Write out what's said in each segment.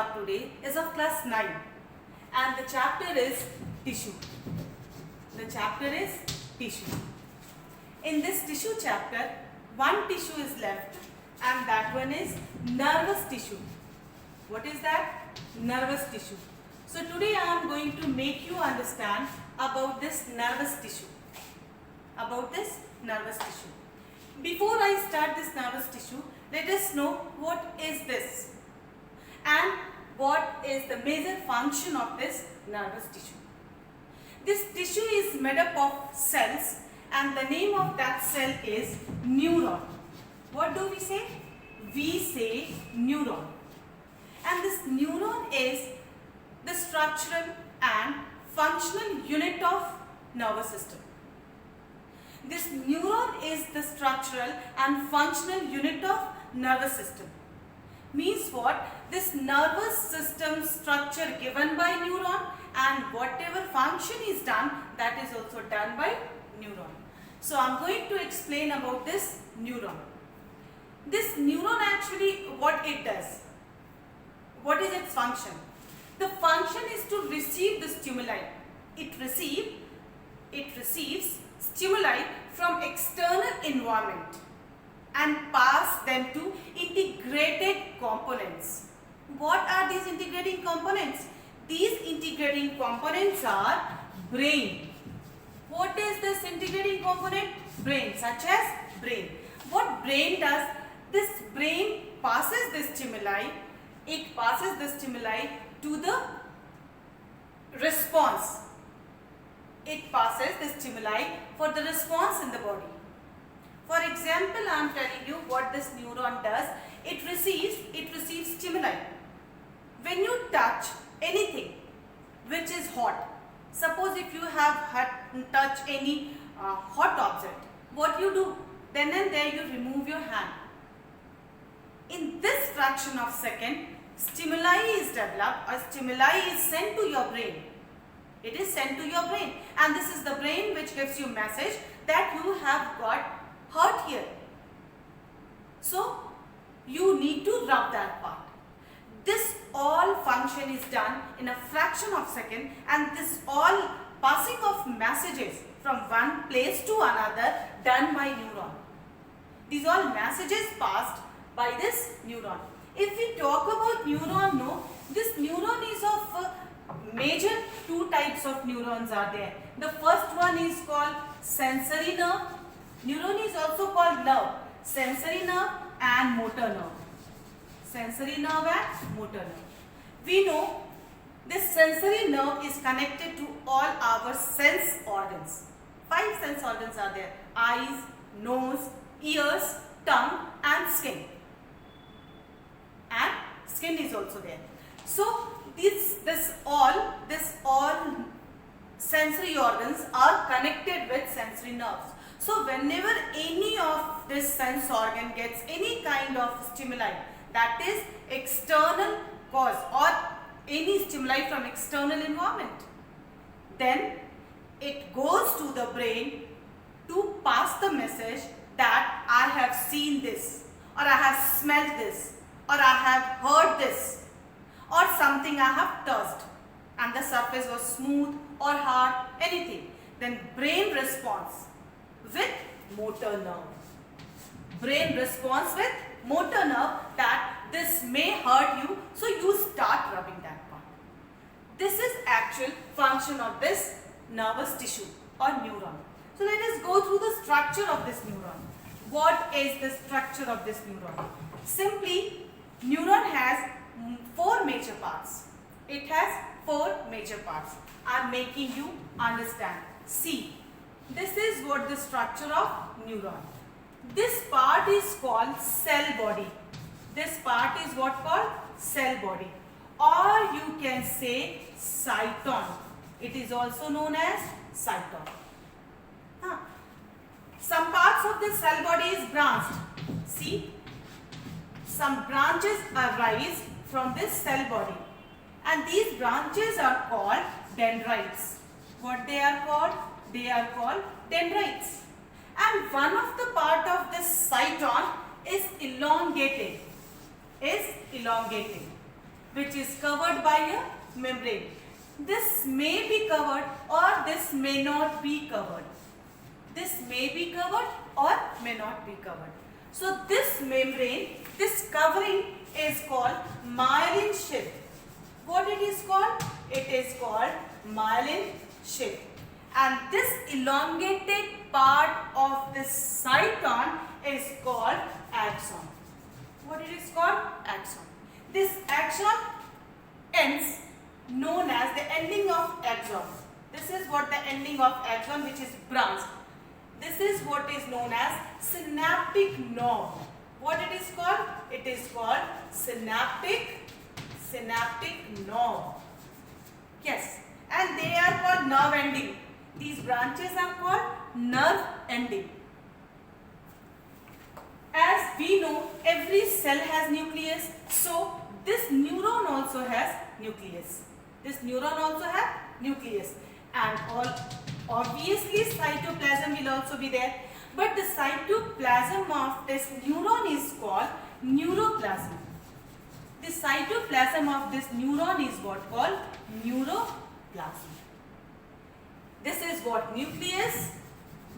part today is of class 9 and the chapter is tissue. The chapter is tissue. In this tissue chapter, one tissue is left and that one is nervous tissue. What is that? Nervous tissue. So today I am going to make you understand about this nervous tissue. Before I start this nervous tissue, let us know what is this and what is the major function of this nervous tissue. This tissue is made up of cells and the name of that cell is neuron. What do we say? We say neuron. And this neuron is the structural and functional unit of nervous system. This neuron is the structural and functional unit of nervous system. Means what? This nervous system structure given by neuron and whatever function is done, that is also done by neuron. So I am going to explain about this neuron. This neuron actually what it does? What is its function? The function is to receive the stimuli. It receives stimuli from external environment and pass them to integrated components. What are these integrating components? These integrating components are brain. What is this integrating component? Brain, such as brain. What brain does? This brain passes the stimuli. It passes the stimuli to the response. It passes the stimuli for the response in the body. For example, I am telling you what this neuron does. It receives stimuli. When you touch anything which is hot, suppose if you have touched any hot object, what you do? Then and there you remove your hand. In this fraction of second, stimuli is developed or stimuli is sent to your brain. It is sent to your brain and this is the brain which gives you message that you have got hurt here. So you need to rub that part. This all function is done in a fraction of second and this all passing of messages from one place to another done by neuron. These all messages passed by this neuron. If we talk about neuron, this neuron is of major two types of neurons are there. The first one is called sensory nerve. Neuron is also called nerve. Sensory nerve and motor nerve. Sensory nerve and motor nerve. We know this sensory nerve is connected to all our sense organs. 5 sense organs are there. Eyes, nose, ears, tongue and skin. And skin is also there. So this all sensory organs are connected with sensory nerves. So whenever any of this sense organ gets any kind of stimuli, that is external cause or any stimuli from external environment, then it goes to the brain to pass the message that I have seen this or I have smelled this or I have heard this or something I have touched and the surface was smooth or hard, anything. Then brain responds with motor nerve. Brain responds with motor nerve that this may hurt you, so you start rubbing that part. This is actual function of this nervous tissue or neuron. So let us go through the structure of this neuron. What is the structure of this neuron? Simply, neuron has 4 major parts. It has 4 major parts. I am making you understand. See, this is what the structure of neuron. This part is called cell body. This part is what called cell body. Or you can say cyton. It is also known as cyton. Some parts of this cell body is branched. See, some branches arise from this cell body and these branches are called dendrites. What they are called? They are called dendrites. And one of the part of this cyton is elongated. which is covered by a membrane. This may be covered or this may not be covered. This may be covered or may not be covered. So this membrane, this covering is called myelin sheath. What it is called? It is called myelin sheath. And this elongated part of this cytosol is called axon. What it is called? Axon. This axon ends known as the ending of axon. This is what the ending of axon, which is branched. This is what is known as synaptic knob. What it is called? It is called synaptic knob. Yes, and they are called nerve ending. These branches are called nerve ending. As we know, every cell has nucleus, so this neuron also has nucleus. This neuron also has nucleus, and obviously cytoplasm will also be there. But the cytoplasm of this neuron is called neuroplasm. The cytoplasm of this neuron is what called neuroplasm. This is what nucleus.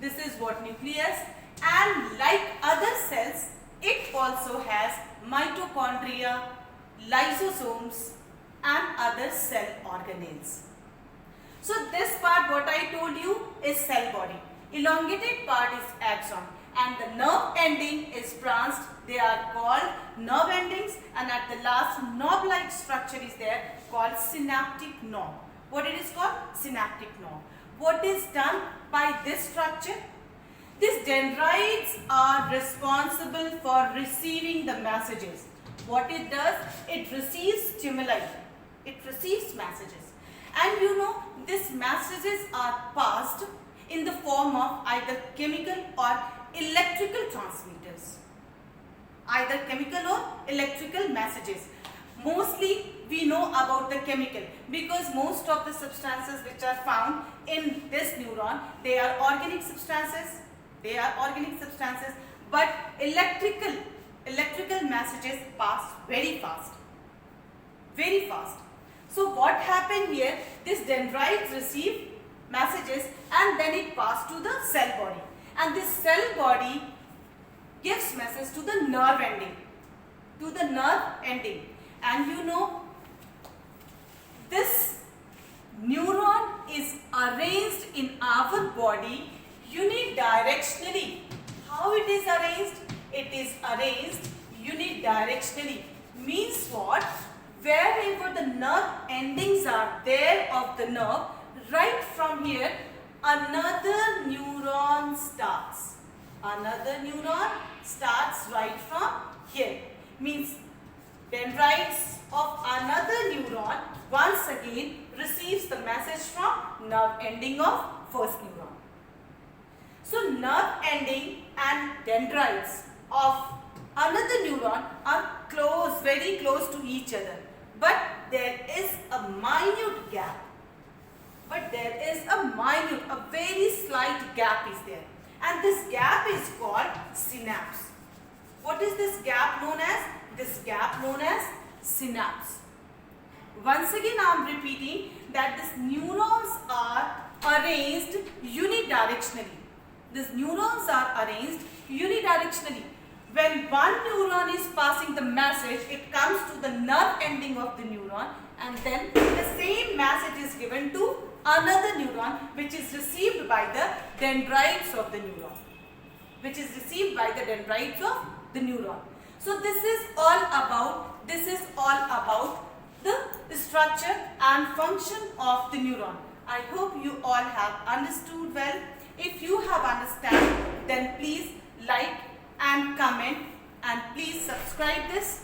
This is what nucleus. And like other cells, it also has mitochondria, lysosomes and other cell organelles. So this part, what I told you, is cell body. Elongated part is axon and the nerve ending is branched. They are called nerve endings, and at the last knob-like structure is there called synaptic knob. What it is called? Synaptic knob. What is done by this structure? These dendrites are responsible for receiving the messages. What it does? It receives stimuli. It receives messages. And you know, these messages are passed in the form of either chemical or electrical transmitters. Either chemical or electrical messages. Mostly we know about the chemical because most of the substances which are found in this neuron, they are organic substances. They are organic substances, but electrical messages pass very fast. Very fast. So what happened here? These dendrites receive messages and then it passes to the cell body. And this cell body gives message to the nerve ending. To the nerve ending. And you know, this neuron is arranged in our body unidirectionally. How it is arranged? It is arranged unidirectionally. Means what? Wherever the nerve endings are there of the nerve, right from here, another neuron starts. Another neuron starts right from here. Means dendrites of another neuron once again receives the message from nerve ending of first neuron. So nerve ending and dendrites of another neuron are close, very close to each other. But there is a minute gap. But there is a very slight gap is there. And this gap is called synapse. What is this gap known as? This gap known as synapse. Once again I am repeating that these neurons are arranged unidirectionally. These neurons are arranged unidirectionally. When one neuron is passing the message, it comes to the nerve ending of the neuron, and then the same message is given to another neuron which is received by the dendrites of the neuron. So this is all about the structure and function of the neuron. I hope you all have understood well. If you have understand, then please like and comment, and please subscribe this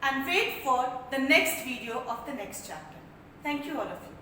and wait for the next video of the next chapter. Thank you all of you.